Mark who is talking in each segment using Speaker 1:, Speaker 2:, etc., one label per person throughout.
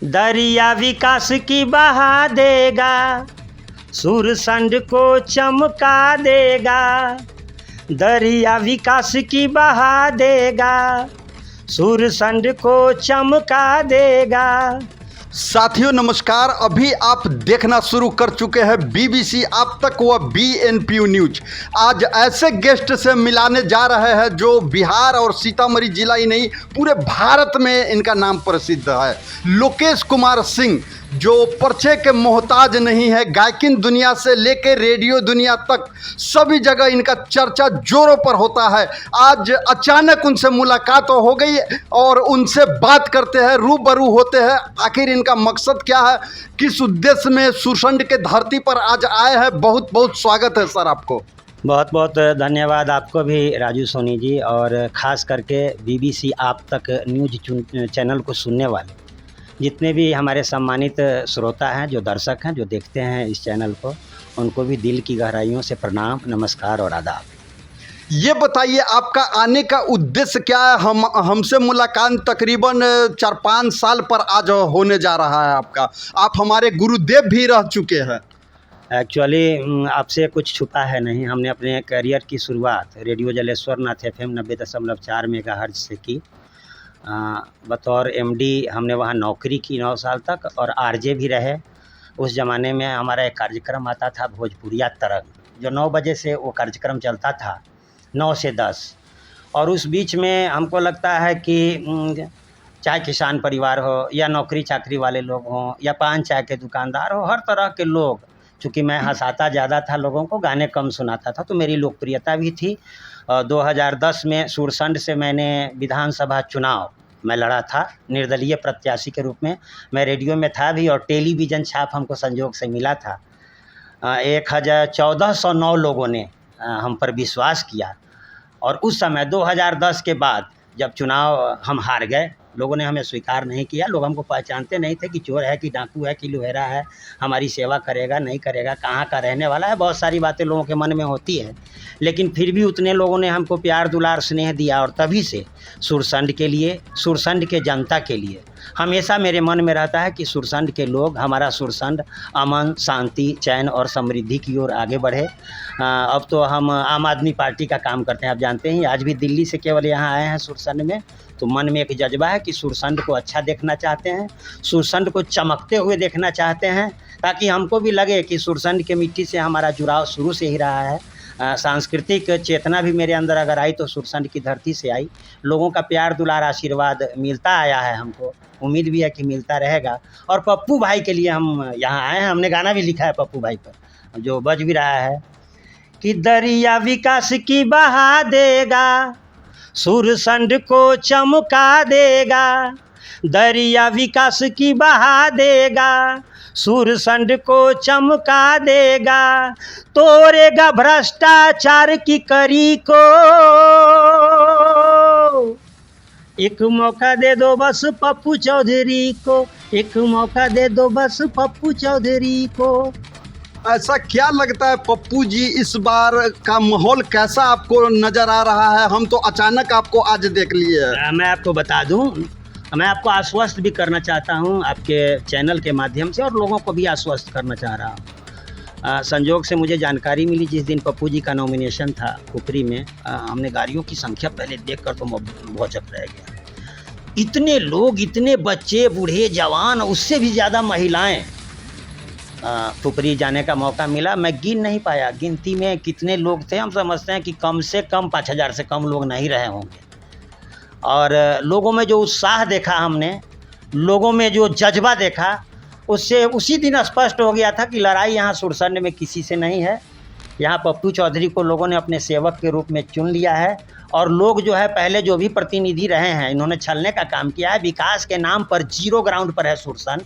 Speaker 1: दरिया विकास की बहा देगा, सुरसंड को चमका देगा। दरिया विकास की बहा देगा, सुरसंड को चमका देगा।
Speaker 2: साथियों नमस्कार। अभी आप देखना शुरू कर चुके हैं बीबीसी आप तक व बीएनपीयू न्यूज। आज ऐसे गेस्ट से मिलाने जा रहे हैं जो बिहार और सीतामढ़ी जिला ही नहीं पूरे भारत में इनका नाम प्रसिद्ध है। लोकेश कुमार सिंह जो पर्चे के मोहताज नहीं है, गायकिन दुनिया से लेकर रेडियो दुनिया तक सभी जगह इनका चर्चा जोरों पर होता है। आज अचानक उनसे मुलाकात हो गई और उनसे बात करते हैं, रूबरू होते हैं। आखिर इनका मकसद क्या है, किस उद्देश्य में सुरसंड के धरती पर आज आए हैं। बहुत बहुत स्वागत है सर आपको।
Speaker 1: बहुत बहुत धन्यवाद आपको भी राजू सोनी जी, और ख़ास करके बीबीसी आप तक न्यूज चैनल को सुनने वाले जितने भी हमारे सम्मानित श्रोता हैं, जो दर्शक हैं, जो देखते हैं इस चैनल को, उनको भी दिल की गहराइयों से प्रणाम, नमस्कार और आदाब।
Speaker 2: ये बताइए आपका आने का उद्देश्य क्या है। हमसे मुलाकात तकरीबन 4-5 साल पर आज होने जा रहा है आपका। आप हमारे गुरुदेव भी रह चुके हैं।
Speaker 1: एक्चुअली आपसे कुछ छुपा है नहीं। हमने अपने करियर की शुरुआत रेडियो जलेश्वर नाथ FM 90.4 मेगाहर्ट्ज से की। बतौर MD हमने वहाँ नौकरी की 9 साल तक, और RJ भी रहे। उस ज़माने में हमारा एक कार्यक्रम आता था भोजपुरिया तरंग, जो 9 बजे से वो कार्यक्रम चलता था, 9 से 10। और उस बीच में हमको लगता है कि चाहे किसान परिवार हो या नौकरी चाकरी वाले लोग हों या पान चाय के दुकानदार हो, हर तरह के लोग, चूँकि मैं हंसाता ज़्यादा था लोगों को, गाने कम सुनाता था, तो मेरी लोकप्रियता भी थी। 2010 में सुरसंड से मैंने विधानसभा चुनाव मैं लड़ा था निर्दलीय प्रत्याशी के रूप में। मैं रेडियो में था भी और टेलीविज़न छाप हमको संजोग से मिला था। 1409 लोगों ने हम पर विश्वास किया। और उस समय 2010 के बाद जब चुनाव हम हार गए, लोगों ने हमें स्वीकार नहीं किया। लोग हमको पहचानते नहीं थे कि चोर है कि डाकू है कि लुहेरा है, हमारी सेवा करेगा नहीं करेगा, कहाँ का रहने वाला है। बहुत सारी बातें लोगों के मन में होती है, लेकिन फिर भी उतने लोगों ने हमको प्यार दुलार स्नेह दिया। और तभी से सुरसंड के लिए, सुरसंड के जनता के लिए हमेशा मेरे मन में रहता है कि सुरसंड के लोग, हमारा सुरसंड अमन शांति चैन और समृद्धि की ओर आगे बढ़े। अब तो हम आम आदमी पार्टी का काम करते हैं, आप जानते हैं। आज भी दिल्ली से केवल यहाँ आए हैं सुरसंड में, तो मन में एक जज्बा है कि सुरसंड को अच्छा देखना चाहते हैं, सुरसंड को चमकते हुए देखना चाहते हैं, ताकि हमको भी लगे कि सुरसंड के मिट्टी से हमारा जुड़ाव शुरू से ही रहा है। सांस्कृतिक चेतना भी मेरे अंदर अगर आई तो सुरसंड की धरती से आई। लोगों का प्यार दुलार आशीर्वाद मिलता आया है, हमको उम्मीद भी है कि मिलता रहेगा। और पप्पू भाई के लिए हम यहाँ आए हैं। हमने गाना भी लिखा है पप्पू भाई पर, जो बज भी रहा है कि दरिया विकास की बहा देगा, सुरसंड को चमका देगा। दरिया विकास की बहा देगा, सुरसंड को चमका देगा। तोड़ेगा भ्रष्टाचार की कड़ी को, एक मौका दे दो बस पप्पू चौधरी को, एक मौका दे दो बस पप्पू चौधरी को।
Speaker 2: ऐसा क्या लगता है पप्पू जी, इस बार का माहौल कैसा आपको नज़र आ रहा है? हम तो अचानक आपको आज देख लिए हैं।
Speaker 1: मैं आपको बता दूं, मैं आपको आश्वस्त भी करना चाहता हूं आपके चैनल के माध्यम से, और लोगों को भी आश्वस्त करना चाह रहा हूं। संजोग से मुझे जानकारी मिली जिस दिन पप्पू जी का नॉमिनेशन था खुपरी में, हमने गाड़ियों की संख्या पहले देखकर तो भौचक रह गया। इतने लोग, इतने बच्चे, बूढ़े, जवान, उससे भी ज़्यादा महिलाएं खुपरी जाने का मौका मिला। मैं गिन नहीं पाया गिनती में कितने लोग थे। हम समझते हैं कि कम से कम 5000 से कम लोग नहीं रहे होंगे। और लोगों में जो उत्साह देखा हमने, लोगों में जो जज्बा देखा, उससे उसी दिन स्पष्ट हो गया था कि लड़ाई यहाँ सुरसंड में किसी से नहीं है। यहाँ पप्पू चौधरी को लोगों ने अपने सेवक के रूप में चुन लिया है। और लोग जो है, पहले जो भी प्रतिनिधि रहे हैं, इन्होंने छलने का काम किया है। विकास के नाम पर जीरो ग्राउंड पर है सुरसंड।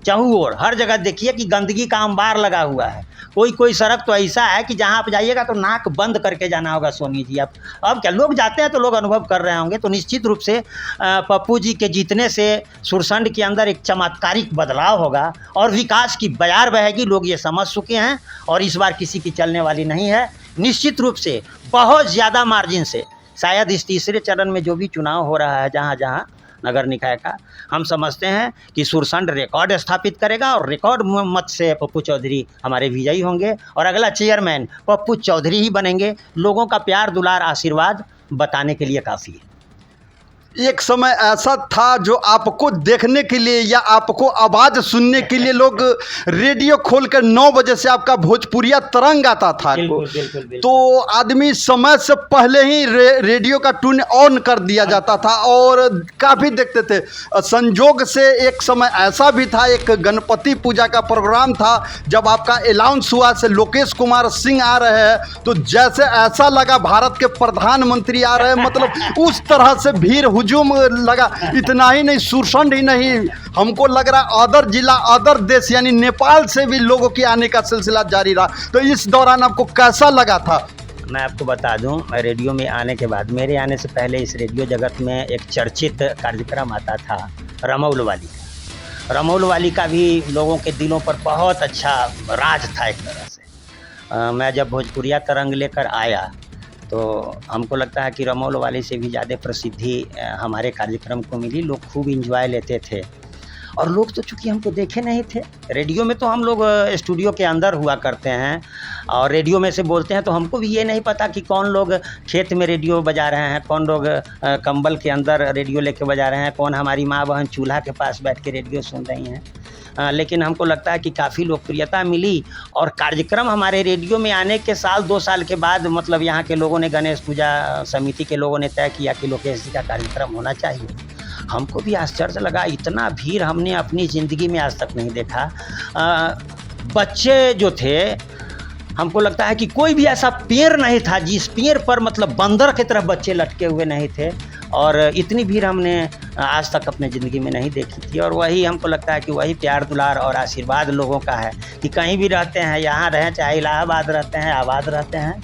Speaker 1: चहु ओर हर जगह देखिए कि गंदगी का अंबार लगा हुआ है। कोई सड़क तो ऐसा है कि जहां आप जाइएगा तो नाक बंद करके जाना होगा सोनी जी। अब क्या लोग जाते हैं तो लोग अनुभव कर रहे होंगे। तो निश्चित रूप से पप्पू जी के जीतने से सुरसंड के अंदर एक चमत्कारिक बदलाव होगा और विकास की बयार बहेगी। लोग ये समझ चुके हैं और इस बार किसी की चलने वाली नहीं है। निश्चित रूप से बहुत ज़्यादा मार्जिन से, शायद इस तीसरे चरण में जो भी चुनाव हो रहा है, जहाँ जहाँ नगर निकाय का, हम समझते हैं कि सुरसंड रिकॉर्ड स्थापित करेगा और रिकॉर्ड मत से पप्पू चौधरी हमारे विजयी होंगे और अगला चेयरमैन पप्पू चौधरी ही बनेंगे। लोगों का प्यार दुलार आशीर्वाद बताने के लिए काफ़ी है।
Speaker 2: एक समय ऐसा था जो आपको देखने के लिए या आपको आवाज़ सुनने के लिए लोग रेडियो खोलकर 9 बजे से आपका भोजपुरिया तरंग आता था।
Speaker 1: बिल्कुल, बिल्कुल, बिल्कुल।
Speaker 2: तो आदमी समय से पहले ही रेडियो का ट्यून ऑन कर दिया जाता था और काफ़ी देखते थे। संजोग से एक समय ऐसा भी था, एक गणपति पूजा का प्रोग्राम था, जब आपका अनाउंस हुआ से लोकेश कुमार सिंह आ रहे हैं, तो जैसे ऐसा लगा भारत के प्रधानमंत्री आ रहे हैं, मतलब उस तरह से भीड़ हुजूम लगा। इतना ही नहीं, सुरसंड ही नहीं, हमको लग रहा अदर जिला, अदर देश यानी नेपाल से भी लोगों के आने का सिलसिला जारी रहा। तो इस दौरान आपको कैसा लगा था?
Speaker 1: मैं आपको बता दूं, मैं रेडियो में आने के बाद, मेरे आने से पहले इस रेडियो जगत में एक चर्चित कार्यक्रम आता था रमौल वाली का। रमौल वाली का भी लोगों के दिलों पर बहुत अच्छा राज था एक तरह से। मैं जब भोजपुरिया तरंग लेकर आया तो हमको लगता है कि रमौल वाली से भी ज़्यादा प्रसिद्धि हमारे कार्यक्रम को मिली। लोग खूब इंजॉय लेते थे और लोग तो चूँकि हमको देखे नहीं थे, रेडियो में तो हम लोग स्टूडियो के अंदर हुआ करते हैं और रेडियो में से बोलते हैं, तो हमको भी ये नहीं पता कि कौन लोग खेत में रेडियो बजा रहे हैं, कौन लोग कंबल के अंदर रेडियो लेके बजा रहे हैं, कौन हमारी माँ बहन चूल्हा के पास बैठ के रेडियो सुन रही हैं। लेकिन हमको लगता है कि काफ़ी लोकप्रियता मिली और कार्यक्रम हमारे रेडियो में आने के साल 2 साल के बाद, मतलब यहाँ के लोगों ने, गणेश पूजा समिति के लोगों ने तय किया कि लोकेश जी का कार्यक्रम होना चाहिए। हमको भी आश्चर्य लगा, इतना भीड़ हमने अपनी ज़िंदगी में आज तक नहीं देखा। बच्चे जो थे, हमको लगता है कि कोई भी ऐसा पेड़ नहीं था जिस पेड़ पर मतलब बंदर की तरह बच्चे लटके हुए नहीं थे और इतनी भीड़ हमने आज तक अपने ज़िंदगी में नहीं देखी थी। और वही हमको लगता है कि वही प्यार दुलार और आशीर्वाद लोगों का है कि कहीं भी रहते हैं, यहाँ रहें चाहे इलाहाबाद रहते हैं, आबाद रहते हैं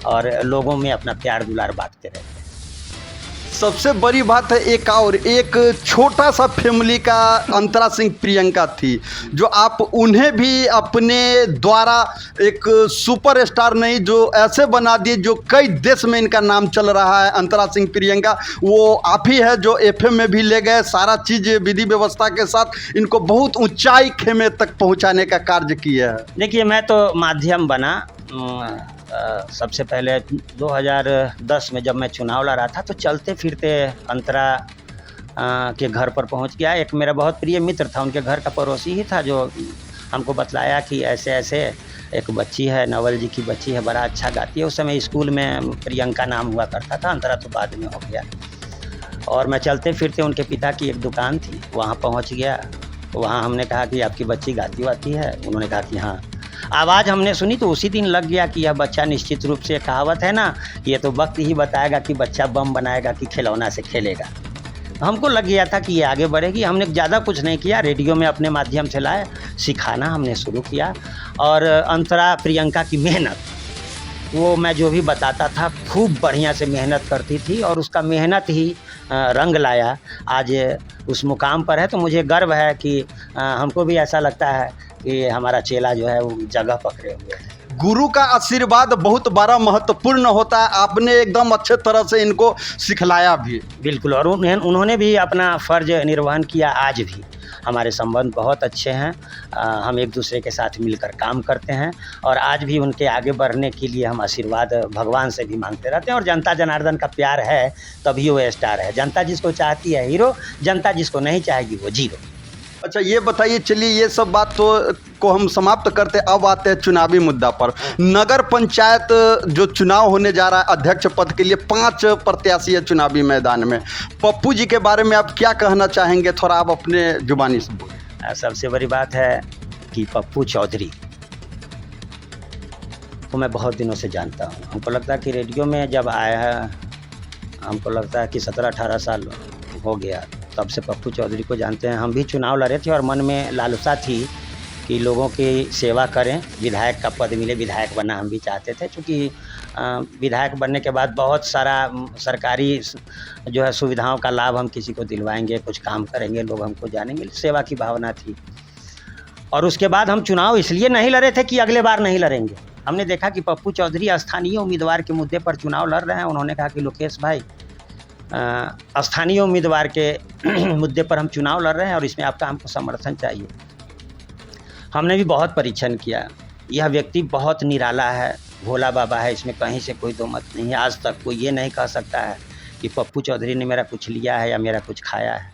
Speaker 1: और लोगों में अपना प्यार दुलार बांटते रहते हैं।
Speaker 2: सबसे बड़ी बात है एक छोटा सा फैमिली का अंतरा सिंह प्रियंका थी, जो आप उन्हें भी अपने द्वारा एक सुपरस्टार नहीं, जो ऐसे बना दिए जो कई देश में इनका नाम चल रहा है। अंतरा सिंह प्रियंका वो आप ही है जो एफएम में भी ले गए, सारा चीज़ विधि व्यवस्था के साथ इनको बहुत ऊंचाई खेमे तक पहुंचाने का कार्य किया है।
Speaker 1: देखिए, मैं तो माध्यम बना। सबसे पहले 2010 में जब मैं चुनाव लड़ा था तो चलते फिरते अंतरा के घर पर पहुंच गया। एक मेरा बहुत प्रिय मित्र था, उनके घर का पड़ोसी ही था, जो हमको बतलाया कि ऐसे ऐसे एक बच्ची है, नवल जी की बच्ची है, बड़ा अच्छा गाती है। उस समय स्कूल में प्रियंका नाम हुआ करता था, अंतरा तो बाद में हो गया। और मैं चलते फिरते उनके पिता की एक दुकान थी, वहाँ पहुँच गया। वहाँ हमने कहा कि आपकी बच्ची गाती वाती है? उन्होंने कहा कि हाँ। आवाज़ हमने सुनी तो उसी दिन लग गया कि यह बच्चा निश्चित रूप से, कहावत है ना, ये तो वक्त ही बताएगा कि बच्चा बम बनाएगा कि खिलौना से खेलेगा। हमको लग गया था कि ये आगे बढ़ेगी। हमने ज़्यादा कुछ नहीं किया, रेडियो में अपने माध्यम से लाए, सिखाना हमने शुरू किया। और अंतरा प्रियंका की मेहनत, वो मैं जो भी बताता था खूब बढ़िया से मेहनत करती थी और उसका मेहनत ही रंग लाया, आज उस मुकाम पर है। तो मुझे गर्व है कि हमको भी ऐसा लगता है कि हमारा चेला जो है वो जगह पकड़े हुए है।
Speaker 2: गुरु का आशीर्वाद बहुत बड़ा महत्वपूर्ण होता है, आपने एकदम अच्छे तरह से इनको सिखलाया भी।
Speaker 1: बिल्कुल, और उन्होंने भी अपना फ़र्ज निर्वहन किया। आज भी हमारे संबंध बहुत अच्छे हैं, हम एक दूसरे के साथ मिलकर काम करते हैं और आज भी उनके आगे बढ़ने के लिए हम आशीर्वाद भगवान से भी मांगते रहते हैं। और जनता जनार्दन का प्यार है तभी वो स्टार है। जनता जिसको चाहती है हीरो, जनता जिसको नहीं चाहेगी वो जीरो।
Speaker 2: अच्छा, ये बताइए, चलिए ये सब बात तो को हम समाप्त करते, अब आते हैं चुनावी मुद्दा पर। नगर पंचायत जो चुनाव होने जा रहा है अध्यक्ष पद के लिए, 5 प्रत्याशी है चुनावी मैदान में। पप्पू जी के बारे में आप क्या कहना चाहेंगे, थोड़ा आप अपने जुबानी से बोलें।
Speaker 1: सबसे बड़ी बात है कि पप्पू चौधरी को मैं बहुत दिनों से जानता हूँ। हमको लगता है कि रेडियो में जब आया है, हमको लगता है कि 17-18 साल हो गया, तब से पप्पू चौधरी को जानते हैं। हम भी चुनाव लड़े थे और मन में लालसा थी कि लोगों की सेवा करें, विधायक का पद मिले, विधायक बनना हम भी चाहते थे। क्योंकि विधायक बनने के बाद बहुत सारा सरकारी जो है सुविधाओं का लाभ हम किसी को दिलवाएंगे, कुछ काम करेंगे, लोग हमको जानेंगे, सेवा की भावना थी। और उसके बाद हम चुनाव इसलिए नहीं लड़े थे कि अगले बार नहीं लड़ेंगे। हमने देखा कि पप्पू चौधरी स्थानीय उम्मीदवार के मुद्दे पर चुनाव लड़ रहे हैं। उन्होंने कहा कि लोकेश भाई, स्थानीय उम्मीदवार के मुद्दे पर हम चुनाव लड़ रहे हैं और इसमें आपका हमको समर्थन चाहिए। हमने भी बहुत परीक्षण किया। यह व्यक्ति बहुत निराला है, भोला बाबा है, इसमें कहीं से कोई दो मत नहीं है। आज तक कोई ये नहीं कह सकता है कि पप्पू चौधरी ने मेरा कुछ लिया है या मेरा कुछ खाया है।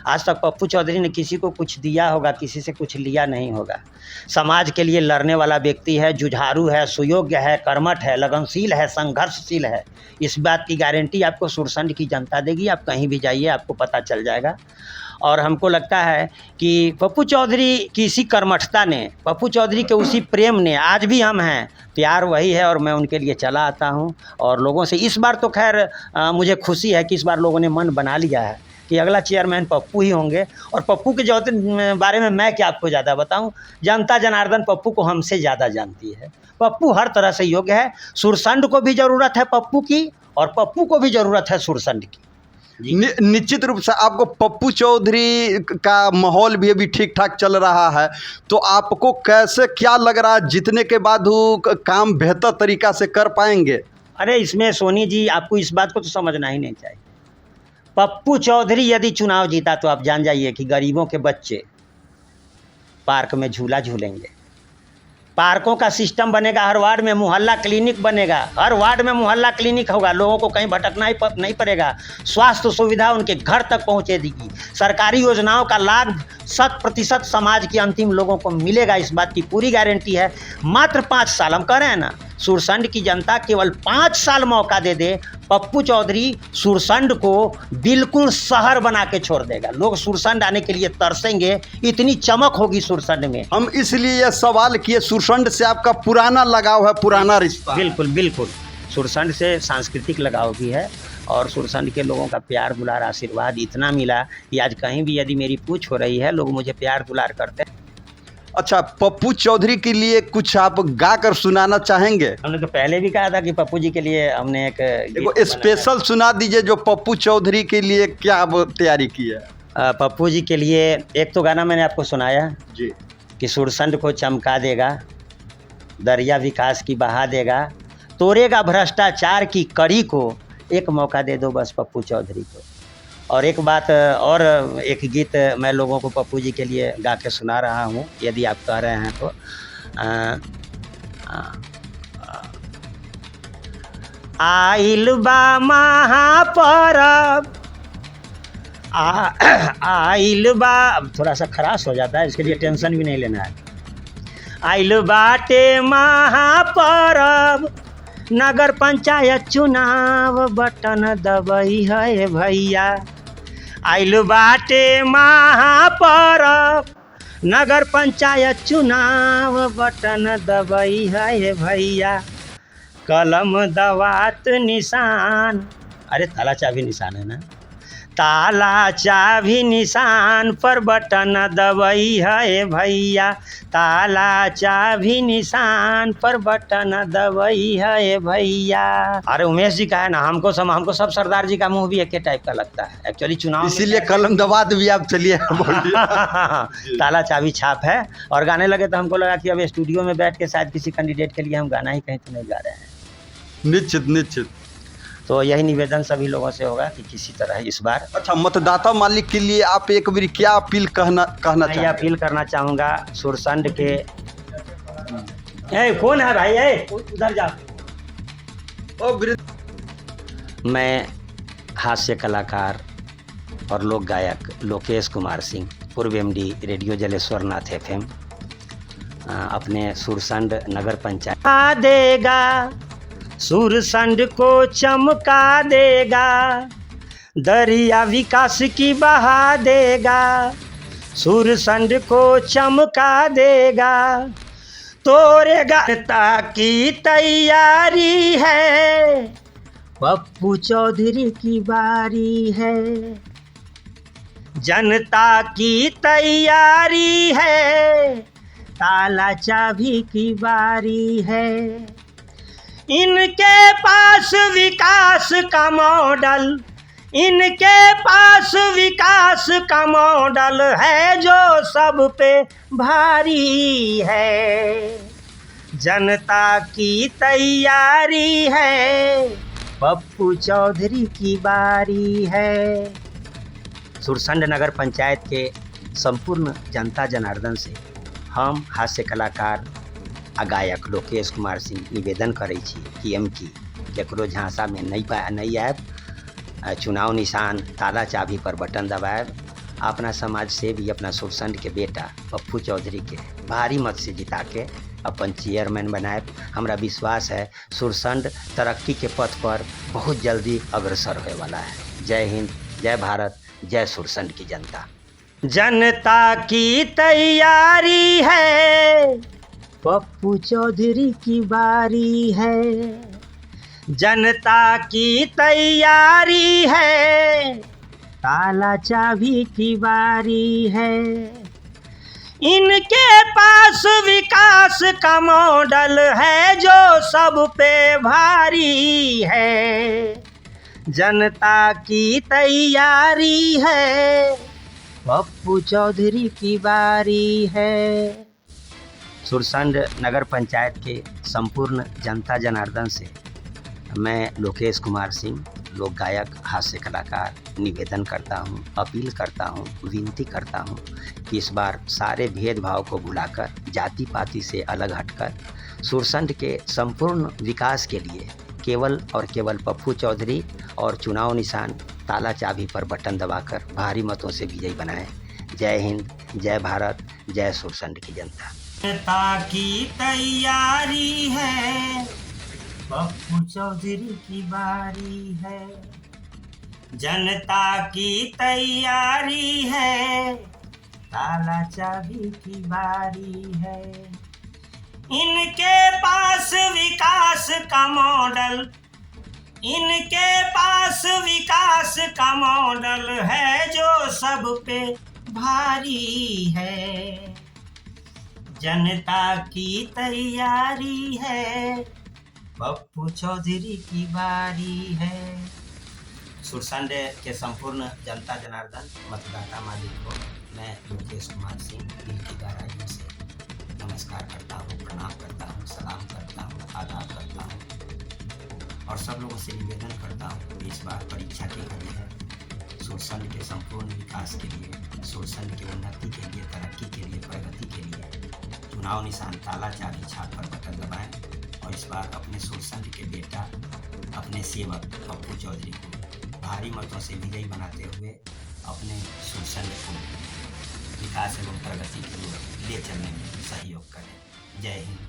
Speaker 1: आज तक पप्पू चौधरी ने किसी को कुछ दिया होगा, किसी से कुछ लिया नहीं होगा। समाज के लिए लड़ने वाला व्यक्ति है, जुझारू है, सुयोग्य है, कर्मठ है, लगनशील है, संघर्षशील है। इस बात की गारंटी आपको सुरसंड की जनता देगी। आप कहीं भी जाइए आपको पता चल जाएगा। और हमको लगता है कि पप्पू चौधरी की इसी कर्मठता ने, पप्पू चौधरी के उसी प्रेम ने, आज भी हम हैं, प्यार वही है और मैं उनके लिए चला आता हूं। और लोगों से इस बार तो खैर मुझे खुशी है कि इस बार लोगों ने मन बना लिया है कि अगला चेयरमैन पप्पू ही होंगे। और पप्पू के जो बारे में मैं क्या आपको ज़्यादा बताऊं, जनता जनार्दन पप्पू को हमसे ज़्यादा जानती है। पप्पू हर तरह से योग्य है। सुरसंड को भी ज़रूरत है पप्पू की और पप्पू को भी ज़रूरत है सुरसंड की।
Speaker 2: निश्चित रूप से आपको पप्पू चौधरी का माहौल भी अभी ठीक ठाक चल रहा है, तो आपको कैसे क्या लग रहा है जीतने के बाद वो काम बेहतर तरीक़ा से कर पाएंगे?
Speaker 1: अरे इसमें सोनी जी आपको इस बात को तो समझना ही नहीं चाहिए। पप्पू चौधरी यदि चुनाव जीता तो आप जान जाइए कि गरीबों के बच्चे पार्क में झूला झूलेंगे। पार्कों का सिस्टम बनेगा, हर वार्ड में मोहल्ला क्लिनिक बनेगा, हर वार्ड में मोहल्ला क्लिनिक होगा, लोगों को कहीं भटकना ही नहीं पड़ेगा। स्वास्थ्य सुविधा उनके घर तक पहुँचे देगी। सरकारी योजनाओं का लाभ 100% समाज के अंतिम लोगों को मिलेगा। इस बात की पूरी गारंटी है। मात्र 5 साल, हम कह रहे हैं ना, सुरसंड की जनता केवल 5 साल मौका दे दे, पप्पू चौधरी सुरसंड को बिल्कुल शहर बना के छोड़ देगा। लोग सुरसंड आने के लिए तरसेंगे, इतनी चमक होगी सुरसंड में।
Speaker 2: हम इसलिए यह सवाल किए, सुरसंड से आपका पुराना लगाव है, पुराना रिश्ता।
Speaker 1: बिल्कुल बिल्कुल, सुरसंड से सांस्कृतिक लगाव भी है और सुरसंड के लोगों का प्यार दुलार आशीर्वाद इतना मिला कि आज कहीं भी यदि मेरी पूछ हो रही है, लोग मुझे प्यार दुलार करते हैं।
Speaker 2: अच्छा, पप्पू चौधरी के लिए कुछ आप गा कर सुनाना चाहेंगे?
Speaker 1: हमने तो पहले भी कहा था कि पप्पू जी के लिए हमने एक
Speaker 2: स्पेशल सुना दीजिए, जो पप्पू चौधरी के लिए क्या तैयारी की है।
Speaker 1: पप्पू जी के लिए एक तो गाना मैंने आपको सुनाया
Speaker 2: जी
Speaker 1: कि सुरसंड को चमका देगा, दरिया विकास की बहा देगा, तोड़ेगा भ्रष्टाचार की कड़ी को, एक मौका दे दो बस पप्पू चौधरी को। और एक बात और, एक गीत मैं लोगों को पप्पू जी के लिए गा के सुना रहा हूँ, यदि आप कह रहे हैं तो। आइल बा महापर्व, आइल बा, अब थोड़ा सा खराश हो जाता है, इसके लिए टेंशन भी नहीं लेना है। आइल बाटे महापर्व, नगर पंचायत चुनाव बटन दबई है भैया। आइल बाटे महापर्व, नगर पंचायत चुनाव बटन दबई है भैया। कलम दवात निशान, अरे ताला चाबी निशान है ना, ताला चाबी निशान पर बटन दबई है भैया। ताला चाबी निशान पर बटन दबई है भैया। अरे उमेश जी का है ना, हमको सब सरदार जी का मुंह भी एक टाइप का लगता है एक्चुअली चुनाव,
Speaker 2: इसीलिए कलम दबात भी आप चलिए।
Speaker 1: ताला चाबी छाप है। और गाने लगे तो हमको लगा कि अब स्टूडियो में बैठ के शायद किसी कैंडिडेट के लिए हम गाना ही कहीं तो नहीं गा रहे हैं।
Speaker 2: निश्चित।
Speaker 1: तो यही निवेदन सभी लोगों से होगा कि किसी तरह इस बार।
Speaker 2: अच्छा, मतदाता मालिक के लिए आप एक बार क्या अपील कहना
Speaker 1: मैं अपील करना चाहूँगा सुरसंड के, कौन है भाई, उधर जा। मैं हास्य कलाकार और लोक गायक लोकेश कुमार सिंह, पूर्व MD रेडियो जलेश्वर नाथ FM, अपने सुरसंड नगर पंचायत आ देगा, सुरसंड को चमका देगा, दरिया विकास की बहा देगा, सुरसंड को चमका देगा, तोड़ेगा ताकि तैयारी है, पप्पू चौधरी की बारी है, जनता की तैयारी है, ताला चाबी की बारी है। इनके पास विकास का मॉडल, इनके पास विकास का मॉडल है जो सब पे भारी है। जनता की तैयारी है, पप्पू चौधरी की बारी है। सुरसंड नगर पंचायत के संपूर्ण जनता जनार्दन से हम हास्य कलाकार आ गायक लोकेश कुमार सिंह निवेदन करै छी कि हम की केकरो झांसा में नहीं आयब, चुनाव निशान ताला चाबी पर बटन दबाएब, अपना समाज से भी अपना सुरसंड के बेटा पप्पू चौधरी के भारी मत से जिता के अपन चेयरमैन बनाएब। हमरा विश्वास है सुरसंड तरक्की के पथ पर बहुत जल्दी अग्रसर होने वाला है। जय हिंद, जय भारत, जय सुरसंड की जनता। जनता की तैयारी है, पप्पू चौधरी की बारी है। जनता की तैयारी है, ताला चाबी की बारी है। इनके पास विकास का मॉडल है जो सब पे भारी है। जनता की तैयारी है, पप्पू चौधरी की बारी है। सुरसंड नगर पंचायत के संपूर्ण जनता जनार्दन से मैं लोकेश कुमार सिंह, लोक गायक हास्य कलाकार निवेदन करता हूं, अपील करता हूं, विनती करता हूं कि इस बार सारे भेदभाव को भुलाकर, जाति पाति से अलग हटकर सुरसंड के संपूर्ण विकास के लिए केवल और केवल पप्पू चौधरी और चुनाव निशान ताला चाबी पर बटन दबाकर भारी मतों से विजयी बनाएं। जय हिंद, जय भारत, जय सुरसंड की जनता। जनता की तैयारी है, पप्पू चौधरी की बारी है। जनता की तैयारी है, ताला चाबी की बारी है। इनके पास विकास का मॉडल, इनके पास विकास का मॉडल है जो सब पे भारी है। जनता की तैयारी है, पप्पू चौधरी की बारी है। सुरसंड के संपूर्ण जनता जनार्दन मतदाता मालिक को मैं लोकेश कुमार सिंह दिल की गहराइयों से नमस्कार करता हूँ, प्रणाम करता हूँ, सलाम करता हूँ, आदाब करता हूँ और सब लोगों से निवेदन करता हूँ कि इस बार परीक्षा की घड़ी है। सुरसंड के संपूर्ण विकास के लिए, सुरसंड की उन्नति के लिए, तरक्की के लिए, प्रगति के लिए चुनाव निशान ताला चाबी छाप पर बटन दबाएं और इस बार अपने सुरसंड के बेटा, अपने सेवक पप्पू चौधरी को भारी मतों से विजयी बनाते हुए अपने सुरसंड को विकास एवं प्रगति की ओर ले चलने में सहयोग करें। जय हिंद,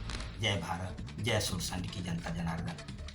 Speaker 1: जय भारत, जय सुरसंड की जनता जनार्दन।